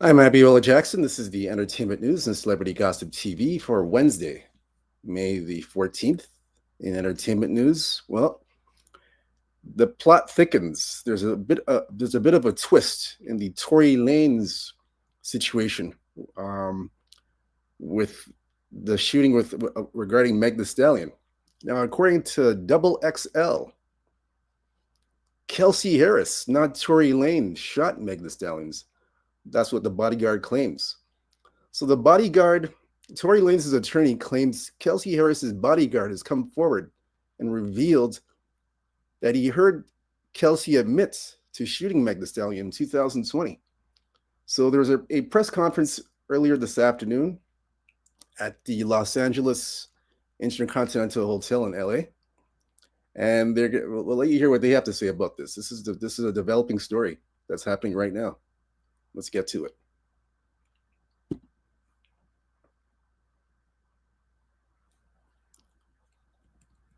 I'm Abiola Jackson. This is the Entertainment News and Celebrity Gossip TV for Wednesday, May the 14th. In entertainment news, well, the plot thickens. There's a bit of a twist in the Tory Lanez situation um, with the shooting with regarding Meg The Stallion. Now, according to Double XL, Kelsey Harris, not Tory Lane, shot Meg The Stallions. That's what the Bodyguard claims. So the Bodyguard, Tory Lanez's attorney claims Kelsey Harris's bodyguard has come forward and revealed that he heard Kelsey admit to shooting Meg The Stallion in 2020. So there was a press conference earlier this afternoon at the Los Angeles Intercontinental Hotel in LA, and we'll let you hear what they have to say about this. This is a developing story that's happening right now. Let's get to it.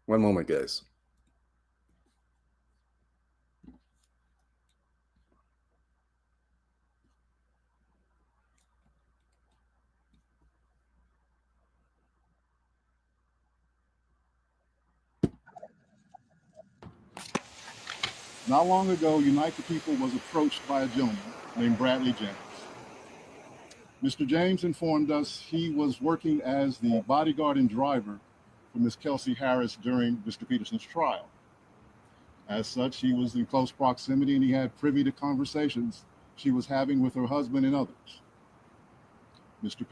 One moment, guys. Not long ago, Unite the People was approached by a gentleman named Bradley James. Mr. James informed us he was working as the bodyguard and driver for Ms. Kelsey Harris during Mr. Peterson's trial. As such, he was in close proximity and he had privy to conversations she was having with her husband and others. Mr.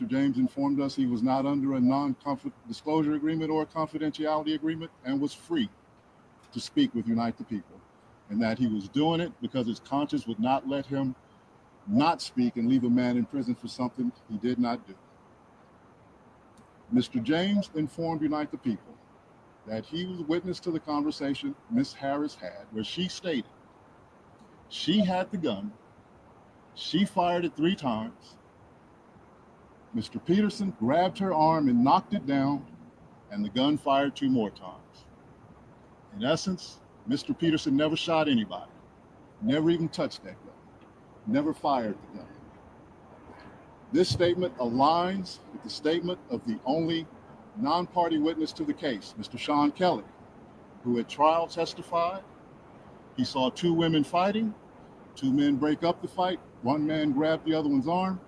James informed us he was not under a non-disclosure agreement or a confidentiality agreement and was free to speak with Unite the People, and that he was doing it because his conscience would not let him not speak and leave a man in prison for something he did not do. Mr. James informed Unite the People that he was witness to the conversation Ms. Harris had, where she stated she had the gun, she fired it 3 times, Mr. Peterson grabbed her arm and knocked it down, and the gun fired 2 more times. In essence, Mr. Peterson never shot anybody, never even touched that gun, never fired the gun. This statement aligns with the statement of the only non-party witness to the case, Mr. Sean Kelly, who at trial testified he saw 2 women fighting, 2 men break up the fight, 1 man grabbed the other one's arm.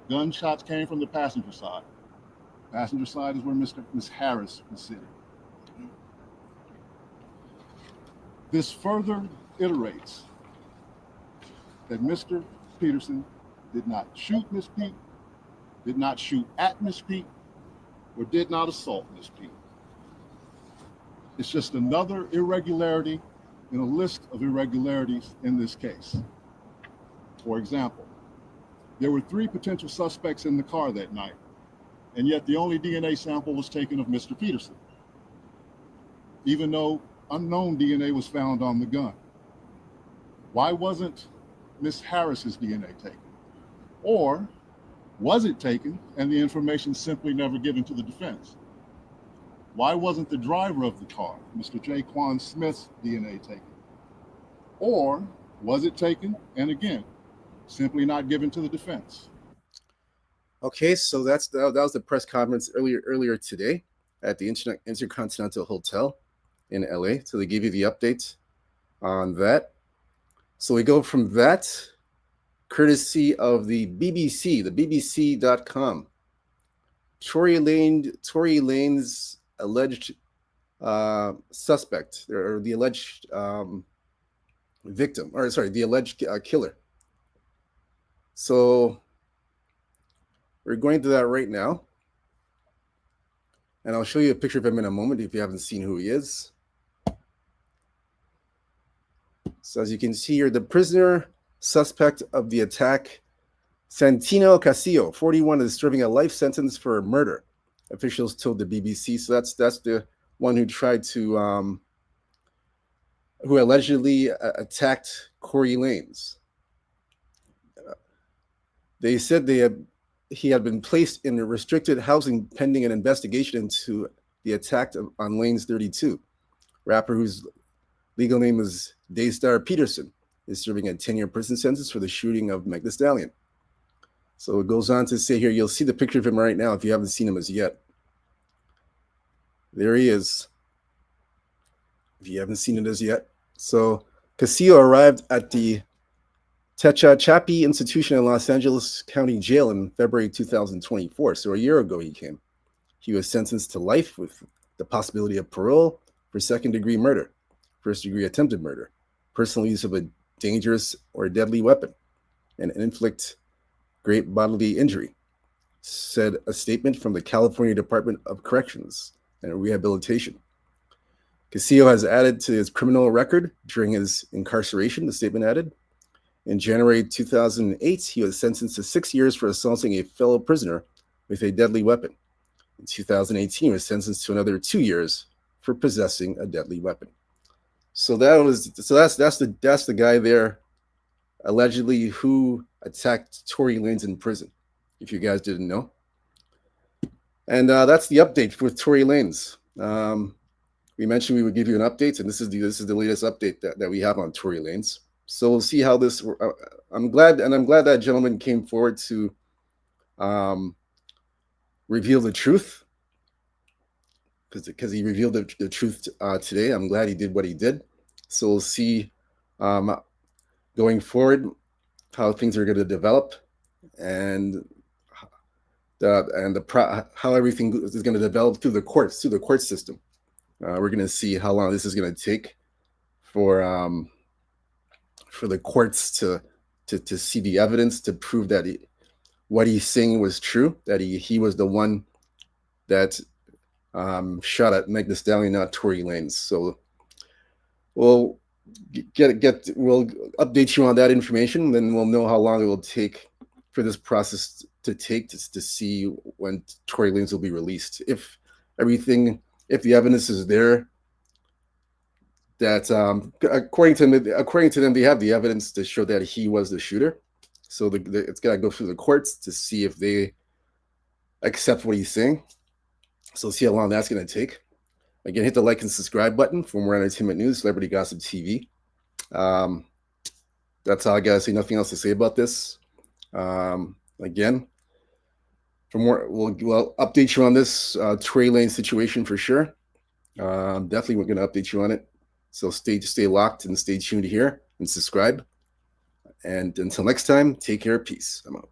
Gunshots came from the passenger side. Passenger side is where Ms. Harris was sitting. This further iterates that Mr. Peterson did not shoot Miss Pete, did not shoot at Miss Pete, or did not assault Miss Pete. It's just another irregularity in a list of irregularities in this case. For example, there were 3 potential suspects in the car that night, and yet the only DNA sample was taken of Mr. Peterson, even though unknown DNA was found on the gun. Why wasn't Miss Harris's DNA taken? Or was it taken and the information simply never given to the defense? Why wasn't the driver of the car, Mr. Jaquan Smith's DNA taken? Or was it taken and again, simply not given to the defense? Okay, so that was the press conference earlier today at the Intercontinental Hotel in LA. So they give you the update on that. So we go from that, courtesy of the BBC, the BBC.com. Tory Lane's alleged suspect, or the alleged victim, or sorry, the alleged killer. So we're going to that right now. And I'll show you a picture of him in a moment if you haven't seen who he is. So as you can see here, the prisoner suspect of the attack, Santino Casillo, 41, is serving a life sentence for murder, officials told the BBC. So that's the one who tried to, who allegedly attacked Corey Lanez. They said he had been placed in a restricted housing pending an investigation into the attack on Lane's 32, rapper whose legal name is Daystar Peterson. is serving a 10-year prison sentence for the shooting of Meg Thee Stallion. So it goes on to say here, you'll see the picture of him right now if you haven't seen him as yet. There he is. If you haven't seen it as yet. So Castillo arrived at the Tehachapi Institution in Los Angeles County Jail in February 2024. So a year ago he came. He was sentenced to life with the possibility of parole for second-degree murder, first-degree attempted murder, personal use of a dangerous or deadly weapon, and inflict great bodily injury, said a statement from the California Department of Corrections and Rehabilitation. Castillo has added to his criminal record during his incarceration, the statement added. In January 2008, he was sentenced to 6 years for assaulting a fellow prisoner with a deadly weapon. In 2018, he was sentenced to another 2 years for possessing a deadly weapon. So that's the guy there, allegedly, who attacked Tory Lanez in prison, if you guys didn't know. And that's the update with Tory Lanez. We mentioned we would give you an update, and this is the latest update that we have on Tory Lanez. So we'll see how this. I'm glad that gentleman came forward to reveal the truth, because he revealed the truth today. I'm glad he did what he did. So we'll see going forward how things are going to develop, and how everything is going to develop through the court system. We're going to see how long this is going to take for the courts to see the evidence to prove that what he's saying was true, that he was the one that shot at Meg Thee Stallion, not Tory Lanez. So we'll we'll update you on that information, then we'll know how long it will take for this process to see when Tory Lanez will be released. If the evidence is there, that according to them, they have the evidence to show that he was the shooter. So it's got to go through the courts to see if they accept what he's saying. So see how long that's going to take. Again, hit the like and subscribe button for more entertainment news, Celebrity Gossip TV. That's all I got to say. Nothing else to say about this. Again, for more, we'll update you on this Tory Lanez situation for sure. Definitely, we're going to update you on it. So stay locked and stay tuned here and subscribe. And until next time, take care. Peace. I'm out.